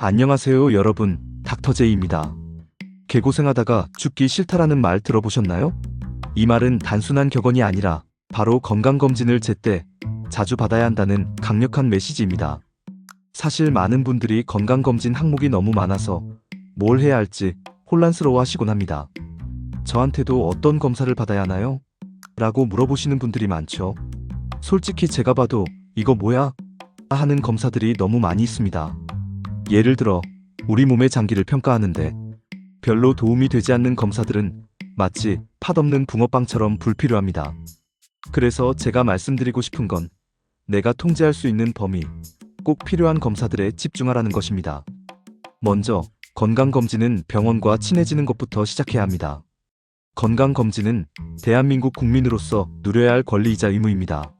안녕하세요 여러분, 닥터제이입니다. 개고생하다가 죽기 싫다라는 말 들어보셨나요? 이 말은 단순한 격언이 아니라 바로 건강검진을 제때 자주 받아야 한다는 강력한 메시지입니다. 사실 많은 분들이 건강검진 항목이 너무 많아서 뭘 해야 할지 혼란스러워 하시곤 합니다. 저한테도 어떤 검사를 받아야 하나요? 라고 물어보시는 분들이 많죠. 솔직히 제가 봐도 이거 뭐야? 하는 검사들이 너무 많이 있습니다. 예를 들어 우리 몸의 장기를 평가하는데 별로 도움이 되지 않는 검사들은 마치 팥없는 붕어빵처럼 불필요합니다. 그래서 제가 말씀드리고 싶은 건 내가 통제할 수 있는 범위, 꼭 필요한 검사들에 집중하라는 것입니다. 먼저 건강검진은 병원과 친해지는 것부터 시작해야 합니다. 건강검진은 대한민국 국민으로서 누려야 할 권리이자 의무입니다.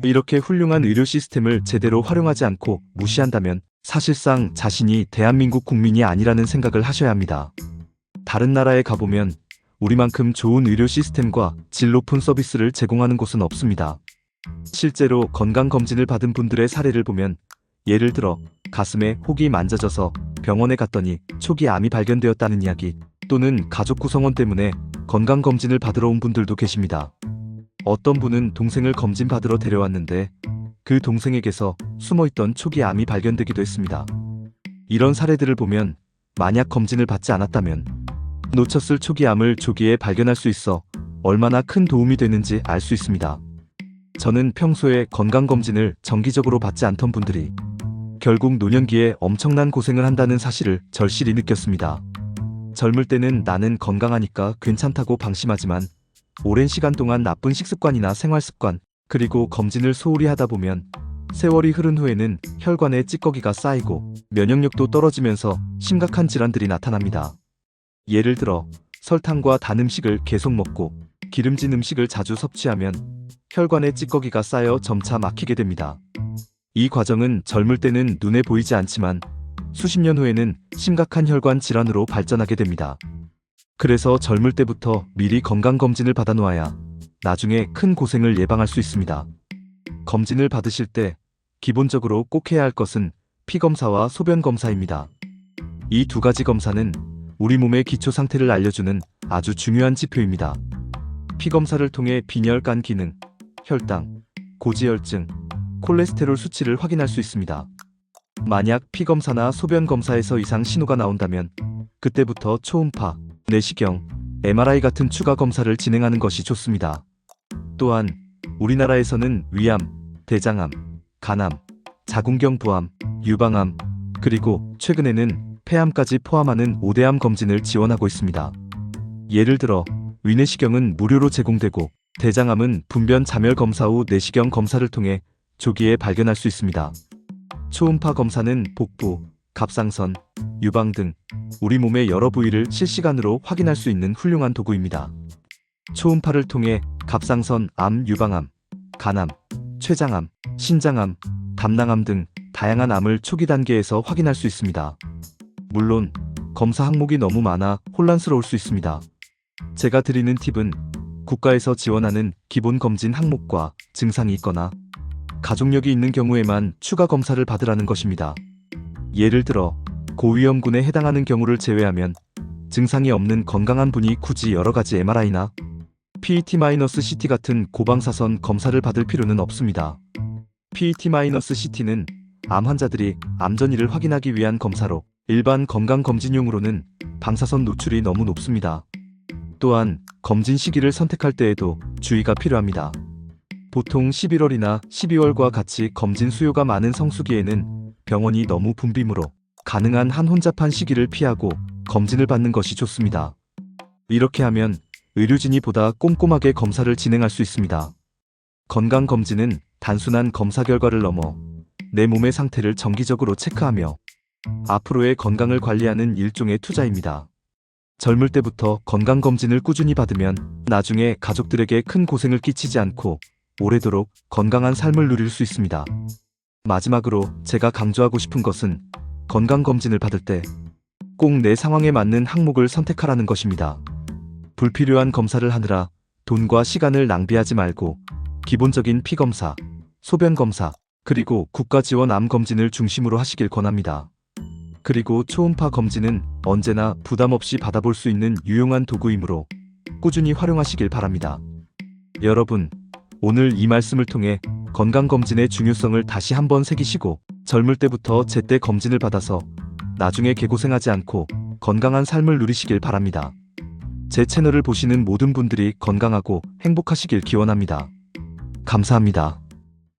이렇게 훌륭한 의료 시스템을 제대로 활용하지 않고 무시한다면 사실상 자신이 대한민국 국민이 아니라는 생각을 하셔야 합니다. 다른 나라에 가보면 우리만큼 좋은 의료 시스템과 질 높은 서비스를 제공하는 곳은 없습니다. 실제로 건강검진을 받은 분들의 사례를 보면 예를 들어 가슴에 혹이 만져져서 병원에 갔더니 초기 암이 발견되었다는 이야기, 또는 가족 구성원 때문에 건강검진을 받으러 온 분들도 계십니다. 어떤 분은 동생을 검진 받으러 데려왔는데 그 동생에게서 숨어있던 초기 암이 발견되기도 했습니다. 이런 사례들을 보면 만약 검진을 받지 않았다면 놓쳤을 초기 암을 조기에 발견할 수 있어 얼마나 큰 도움이 되는지 알 수 있습니다. 저는 평소에 건강검진을 정기적으로 받지 않던 분들이 결국 노년기에 엄청난 고생을 한다는 사실을 절실히 느꼈습니다. 젊을 때는 나는 건강하니까 괜찮다고 방심하지만 오랜 시간 동안 나쁜 식습관이나 생활습관, 그리고 검진을 소홀히 하다 보면 세월이 흐른 후에는 혈관에 찌꺼기가 쌓이고 면역력도 떨어지면서 심각한 질환들이 나타납니다. 예를 들어 설탕과 단 음식을 계속 먹고 기름진 음식을 자주 섭취하면 혈관에 찌꺼기가 쌓여 점차 막히게 됩니다. 이 과정은 젊을 때는 눈에 보이지 않지만 수십 년 후에는 심각한 혈관 질환으로 발전하게 됩니다. 그래서 젊을 때부터 미리 건강검진을 받아놓아야 나중에 큰 고생을 예방할 수 있습니다. 검진을 받으실 때 기본적으로 꼭 해야 할 것은 피검사와 소변검사입니다. 이 두 가지 검사는 우리 몸의 기초 상태를 알려주는 아주 중요한 지표입니다. 피검사를 통해 빈혈관 기능, 혈당, 고지혈증, 콜레스테롤 수치를 확인할 수 있습니다. 만약 피검사나 소변검사에서 이상 신호가 나온다면 그때부터 초음파, 내시경, MRI 같은 추가 검사를 진행하는 것이 좋습니다. 또한 우리나라에서는 위암, 대장암, 간암, 자궁경 부암, 유방암, 그리고 최근에는 폐암까지 포함하는 5대암 검진을 지원하고 있습니다. 예를 들어 위내시경은 무료로 제공되고 대장암은 분변 자멸 검사 후 내시경 검사를 통해 조기에 발견할 수 있습니다. 초음파 검사는 복부, 갑상선, 유방 등 우리 몸의 여러 부위를 실시간으로 확인할 수 있는 훌륭한 도구입니다. 초음파를 통해 갑상선 암, 유방암, 간암, 췌장암, 신장암, 담낭암 등 다양한 암을 초기 단계에서 확인할 수 있습니다. 물론 검사 항목이 너무 많아 혼란스러울 수 있습니다. 제가 드리는 팁은 국가에서 지원하는 기본 검진 항목과 증상이 있거나 가족력이 있는 경우에만 추가 검사를 받으라는 것입니다. 예를 들어 고위험군에 해당하는 경우를 제외하면 증상이 없는 건강한 분이 굳이 여러가지 MRI나 PET-CT 같은 고방사선 검사를 받을 필요는 없습니다. PET-CT는 암 환자들이 암 전이를 확인하기 위한 검사로 일반 건강검진용으로는 방사선 노출이 너무 높습니다. 또한 검진 시기를 선택할 때에도 주의가 필요합니다. 보통 11월이나 12월과 같이 검진 수요가 많은 성수기에는 병원이 너무 붐비므로 가능한 한 혼잡한 시기를 피하고 검진을 받는 것이 좋습니다. 이렇게 하면 의료진이 보다 꼼꼼하게 검사를 진행할 수 있습니다. 건강검진은 단순한 검사 결과를 넘어 내 몸의 상태를 정기적으로 체크하며 앞으로의 건강을 관리하는 일종의 투자입니다. 젊을 때부터 건강검진을 꾸준히 받으면 나중에 가족들에게 큰 고생을 끼치지 않고 오래도록 건강한 삶을 누릴 수 있습니다. 마지막으로 제가 강조하고 싶은 것은 건강검진을 받을 때 꼭 내 상황에 맞는 항목을 선택하라는 것입니다. 불필요한 검사를 하느라 돈과 시간을 낭비하지 말고 기본적인 피검사, 소변검사, 그리고 국가 지원 암 검진을 중심으로 하시길 권합니다. 그리고 초음파 검진은 언제나 부담 없이 받아볼 수 있는 유용한 도구이므로 꾸준히 활용하시길 바랍니다. 여러분, 오늘 이 말씀을 통해 건강검진의 중요성을 다시 한번 새기시고 젊을 때부터 제때 검진을 받아서 나중에 개고생하지 않고 건강한 삶을 누리시길 바랍니다. 제 채널을 보시는 모든 분들이 건강하고 행복하시길 기원합니다. 감사합니다.